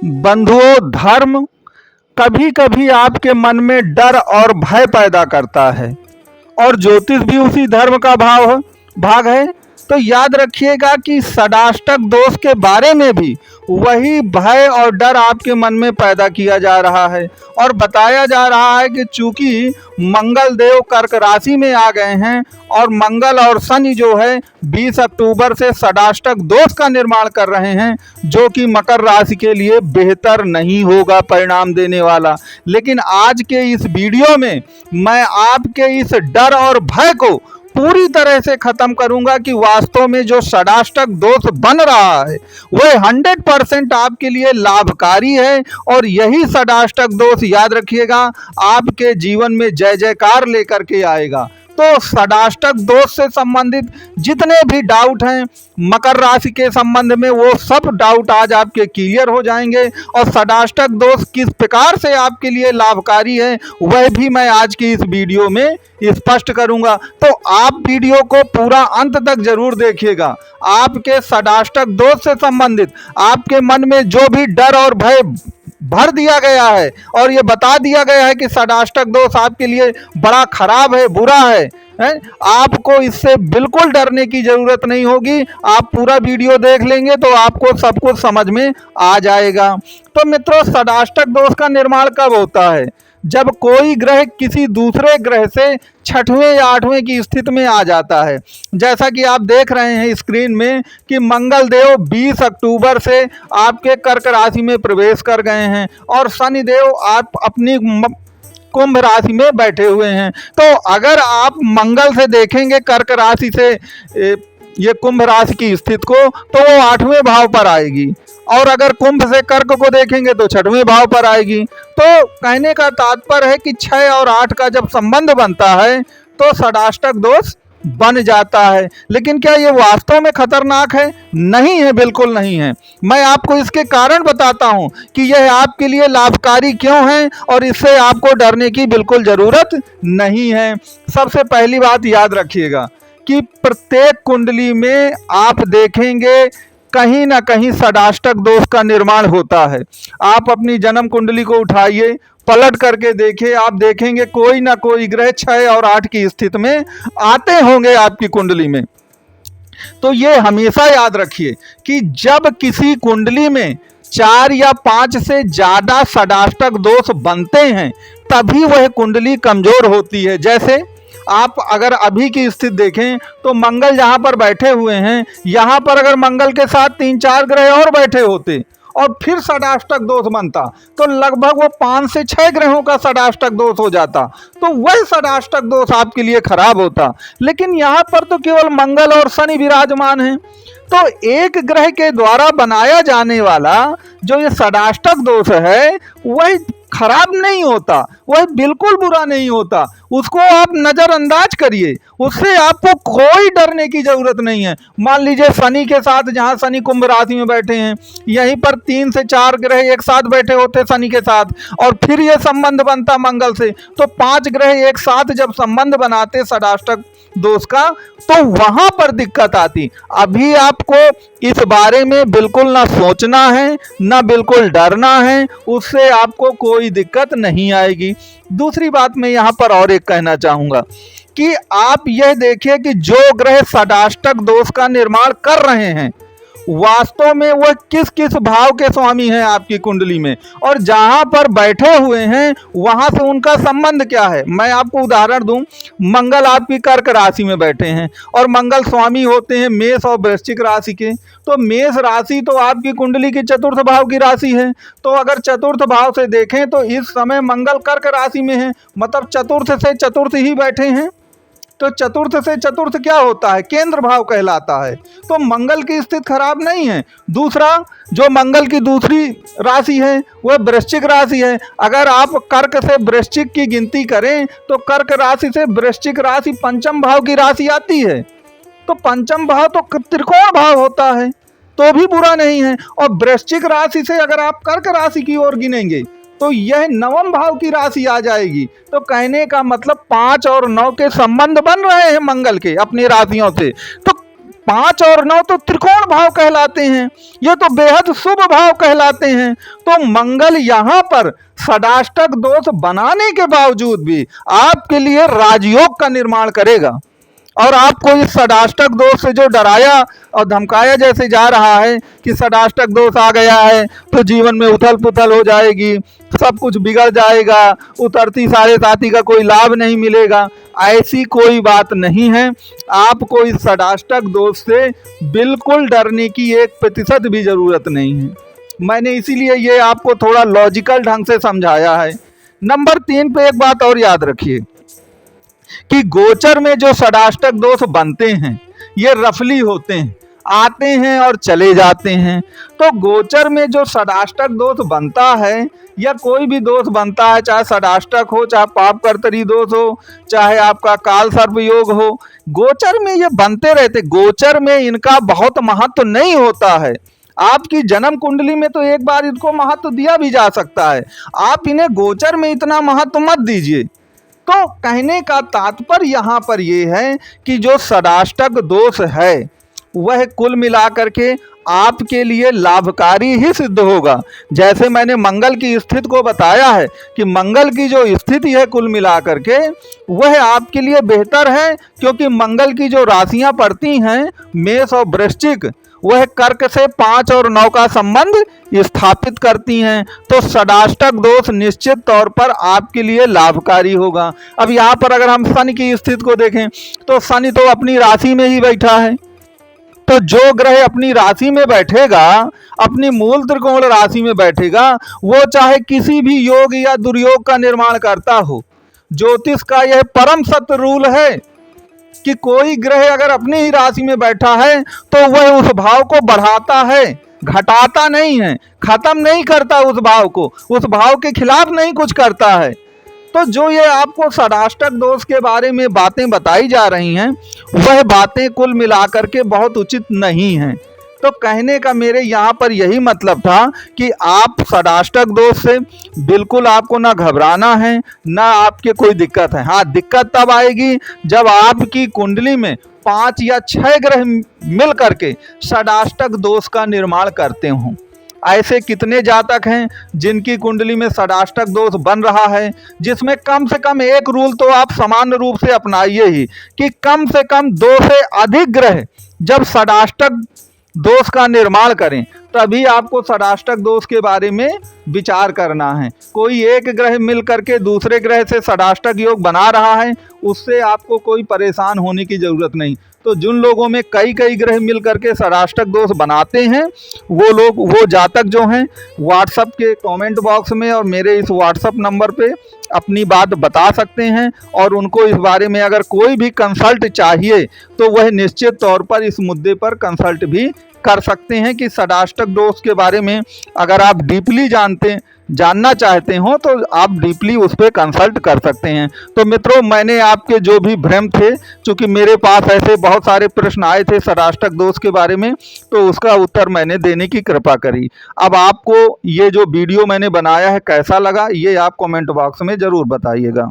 बंधुओं, धर्म कभी कभी आपके मन में डर और भय पैदा करता है और ज्योतिष भी उसी धर्म का भाग है। तो याद रखिएगा कि षडाष्टक दोष के बारे में भी वही भय और डर आपके मन में पैदा किया जा रहा है और बताया जा रहा है कि चूंकि मंगल देव कर्क राशि में आ गए हैं और मंगल और शनि जो है 20 अक्टूबर से षडाष्टक दोष का निर्माण कर रहे हैं, जो कि मकर राशि के लिए बेहतर नहीं होगा परिणाम देने वाला। लेकिन आज के इस वीडियो में मैं आपके इस डर और भय को पूरी तरह से खत्म करूंगा कि वास्तव में जो षडाष्टक दोष बन रहा है वह 100% आपके लिए लाभकारी है और यही षडाष्टक दोष याद रखिएगा आपके जीवन में जय जयकार लेकर के आएगा। तो षडाष्टक दोष से संबंधित जितने भी डाउट हैं मकर राशि के संबंध में, वो सब डाउट आज आपके क्लियर हो जाएंगे और षडाष्टक दोष किस प्रकार से आपके लिए लाभकारी है वह भी मैं आज की इस वीडियो में स्पष्ट करूंगा। तो आप वीडियो को पूरा अंत तक जरूर देखिएगा। आपके षडाष्टक दोष से संबंधित आपके मन में जो भी डर और भय भर दिया गया है और ये बता दिया गया है कि षडाष्टक दोष आपके लिए बड़ा खराब है, बुरा है, आपको इससे बिल्कुल डरने की जरूरत नहीं होगी। आप पूरा वीडियो देख लेंगे तो आपको सब कुछ समझ में आ जाएगा। तो मित्रों, षडाष्टक दोष का निर्माण कब होता है? जब कोई ग्रह किसी दूसरे ग्रह से छठवें या आठवें की स्थिति में आ जाता है। जैसा कि आप देख रहे हैं स्क्रीन में कि मंगल देव 20 अक्टूबर से आपके कर्क राशि में प्रवेश कर गए हैं और शनि देव आप अपनी कुंभ राशि में बैठे हुए हैं। तो अगर आप मंगल से देखेंगे कर्क राशि से ये कुंभ राशि की स्थिति को, तो वो 8वें भाव पर आएगी और अगर कुंभ से कर्क को देखेंगे तो 6वें भाव पर आएगी। तो कहने का तात्पर्य है कि 6 और 8 का जब संबंध बनता है तो षडाष्टक दोष बन जाता है। लेकिन क्या ये वास्तव में खतरनाक है? नहीं है, बिल्कुल नहीं है। मैं आपको इसके कारण बताता हूं कि यह आपके लिए लाभकारी क्यों है और इससे आपको डरने की बिल्कुल जरूरत नहीं है। सबसे पहली बात याद रखिएगा कि प्रत्येक कुंडली में आप देखेंगे कहीं ना कहीं षडाष्टक दोष का निर्माण होता है। आप अपनी जन्म कुंडली को उठाइए, पलट करके देखिए, आप देखेंगे कोई ना कोई ग्रह 6 और 8 की स्थिति में आते होंगे आपकी कुंडली में। तो ये हमेशा याद रखिए कि जब किसी कुंडली में 4 या 5 से ज्यादा षडाष्टक दोष बनते हैं तभी वह कुंडली कमजोर होती है। जैसे आप अगर अभी की स्थिति देखें तो मंगल जहां पर बैठे हुए हैं, यहां पर अगर मंगल के साथ 3-4 ग्रह और बैठे होते और फिर षडाष्टक दोष बनता तो लगभग वो 5 से 6 ग्रहों का षडाष्टक दोष हो जाता, तो वह षडाष्टक दोष आपके लिए खराब होता। लेकिन यहाँ पर तो केवल मंगल और शनि विराजमान हैं, तो एक ग्रह के द्वारा बनाया जाने वाला जो ये षडाष्टक दोष है वह खराब नहीं होता, वह बिल्कुल बुरा नहीं होता। उसको आप नजरअंदाज करिए, उससे आपको कोई डरने की जरूरत नहीं है। मान लीजिए शनि के साथ, जहां शनि कुंभ राशि में बैठे हैं, यहीं पर 3 से 4 ग्रह एक साथ बैठे होते शनि के साथ और फिर ये संबंध बनता मंगल से, तो 5 ग्रह एक साथ जब संबंध बनाते षडाष्टक दोष का तो वहां पर दिक्कत आती। अभी आपको इस बारे में बिल्कुल ना सोचना है ना बिल्कुल डरना है, उससे आपको कोई दिक्कत नहीं आएगी। दूसरी बात मैं यहाँ पर और एक कहना चाहूंगा कि आप यह देखिए कि जो ग्रह षडाष्टक दोष का निर्माण कर रहे हैं वास्तव में वह किस किस भाव के स्वामी हैं आपकी कुंडली में और जहां पर बैठे हुए हैं वहां से उनका संबंध क्या है। मैं आपको उदाहरण दूं, मंगल आपकी कर्क राशि में बैठे हैं और मंगल स्वामी होते हैं मेष और वृश्चिक राशि के। तो मेष राशि तो आपकी कुंडली की चतुर्थ भाव की राशि है, तो अगर चतुर्थ भाव से देखें तो इस समय मंगल कर्क राशि में है, मतलब चतुर्थ से चतुर्थ ही बैठे हैं। तो चतुर्थ से चतुर्थ क्या होता है? केंद्र भाव कहलाता है। तो मंगल की स्थिति खराब नहीं है। दूसरा, जो मंगल की दूसरी राशि है वह वृश्चिक राशि है। अगर आप कर्क से वृश्चिक की गिनती करें तो कर्क राशि से वृश्चिक राशि पंचम भाव की राशि आती है, तो पंचम भाव तो त्रिकोण भाव होता है, तो भी बुरा नहीं है। और वृश्चिक राशि से अगर आप कर्क राशि की ओर गिनेंगे तो यह नवम भाव की राशि आ जाएगी। तो कहने का मतलब 5 और 9 के संबंध बन रहे हैं मंगल के अपनी राशियों से। तो 5 और 9 तो त्रिकोण भाव कहलाते हैं, ये तो बेहद शुभ भाव कहलाते हैं। तो मंगल यहाँ पर षडाष्टक दोष बनाने के बावजूद भी आपके लिए राजयोग का निर्माण करेगा। और आपको इस षडाष्टक दोष से जो डराया और धमकाया जैसे जा रहा है कि षडाष्टक दोष आ गया है तो जीवन में उथल पुथल हो जाएगी, सब कुछ बिगड़ जाएगा, उतरती साढ़े साथी का कोई लाभ नहीं मिलेगा, ऐसी कोई बात नहीं है। आपको इस षडाष्टक दोष से बिल्कुल डरने की 1% भी ज़रूरत नहीं है। मैंने इसीलिए ये आपको थोड़ा लॉजिकल ढंग से समझाया है। नंबर 3 पे एक बात और याद रखिए कि गोचर में जो षडाष्टक दोष बनते हैं ये रफली होते हैं, आते हैं और चले जाते हैं। तो गोचर में जो षडाष्टक दोष बनता है या कोई भी दोष बनता है, चाहे षडाष्टक हो, चाहे पाप कर्तरी दोष हो, चाहे आपका काल सर्प योग हो, गोचर में ये बनते रहते। गोचर में इनका बहुत महत्व नहीं होता है। आपकी जन्म कुंडली में तो एक बार इनको महत्व दिया भी जा सकता है, आप इन्हें गोचर में इतना महत्व मत दीजिए। तो कहने का तात्पर्य यहाँ पर यह है कि जो षडाष्टक दोष है वह कुल मिलाकर के आपके लिए लाभकारी ही सिद्ध होगा। जैसे मैंने मंगल की स्थिति को बताया है कि मंगल की जो स्थिति है कुल मिलाकर के वह आपके लिए बेहतर है, क्योंकि मंगल की जो राशियां पड़ती हैं मेष और वृश्चिक, वह कर्क से 5 और 9 का संबंध स्थापित करती हैं। तो षडाष्टक दोष निश्चित तौर पर आपके लिए लाभकारी होगा। अब यहाँ पर अगर हम शनि की स्थिति को देखें तो शनि तो अपनी राशि में ही बैठा है। तो जो ग्रह अपनी राशि में बैठेगा, अपनी मूल त्रिकोण राशि में बैठेगा, वो चाहे किसी भी योग या दुर्योग का निर्माण करता हो। ज्योतिष का यह परम सत्य रूल है कि कोई ग्रह अगर अपनी ही राशि में बैठा है तो वह उस भाव को बढ़ाता है, घटाता नहीं है, खत्म नहीं करता उस भाव को, उस भाव के खिलाफ नहीं कुछ करता है। तो जो ये आपको षडाष्टक दोष के बारे में बातें बताई जा रही हैं वह बातें कुल मिलाकर के बहुत उचित नहीं हैं। तो कहने का मेरे यहाँ पर यही मतलब था कि आप षडाष्टक दोष से बिल्कुल आपको ना घबराना है, ना आपके कोई दिक्कत है। हाँ, दिक्कत तब आएगी जब आपकी कुंडली में 5 या 6 ग्रह मिल करके षडाष्टक दोष का निर्माण करते हों। ऐसे कितने जातक हैं जिनकी कुंडली में षडाष्टक दोष बन रहा है, जिसमें कम से कम एक रूल तो आप सामान्य रूप से अपनाइए ही कि कम से कम 2 से अधिक ग्रह जब षडाष्टक दोष का निर्माण करें तभी आपको षडाष्टक दोष के बारे में विचार करना है। कोई एक ग्रह मिल करके दूसरे ग्रह से षडाष्टक योग बना रहा है, उससे आपको कोई परेशान होने की ज़रूरत नहीं। तो जिन लोगों में कई ग्रह मिल करके षडाष्टक दोष बनाते हैं वो जातक जो हैं व्हाट्सएप के कमेंट बॉक्स में और मेरे इस व्हाट्सएप नंबर पे अपनी बात बता सकते हैं, और उनको इस बारे में अगर कोई भी कंसल्ट चाहिए तो वह निश्चित तौर पर इस मुद्दे पर कंसल्ट भी कर सकते हैं कि षडाष्टक दोष के बारे में अगर आप डीपली जानना चाहते हो तो आप डीपली उस पर कंसल्ट कर सकते हैं। तो मित्रों, मैंने आपके जो भी भ्रम थे, चूँकि मेरे पास ऐसे बहुत सारे प्रश्न आए थे षडाष्टक दोष के बारे में, तो उसका उत्तर मैंने देने की कृपा करी। अब आपको ये जो वीडियो मैंने बनाया है कैसा लगा ये आप कमेंट बॉक्स में ज़रूर बताइएगा।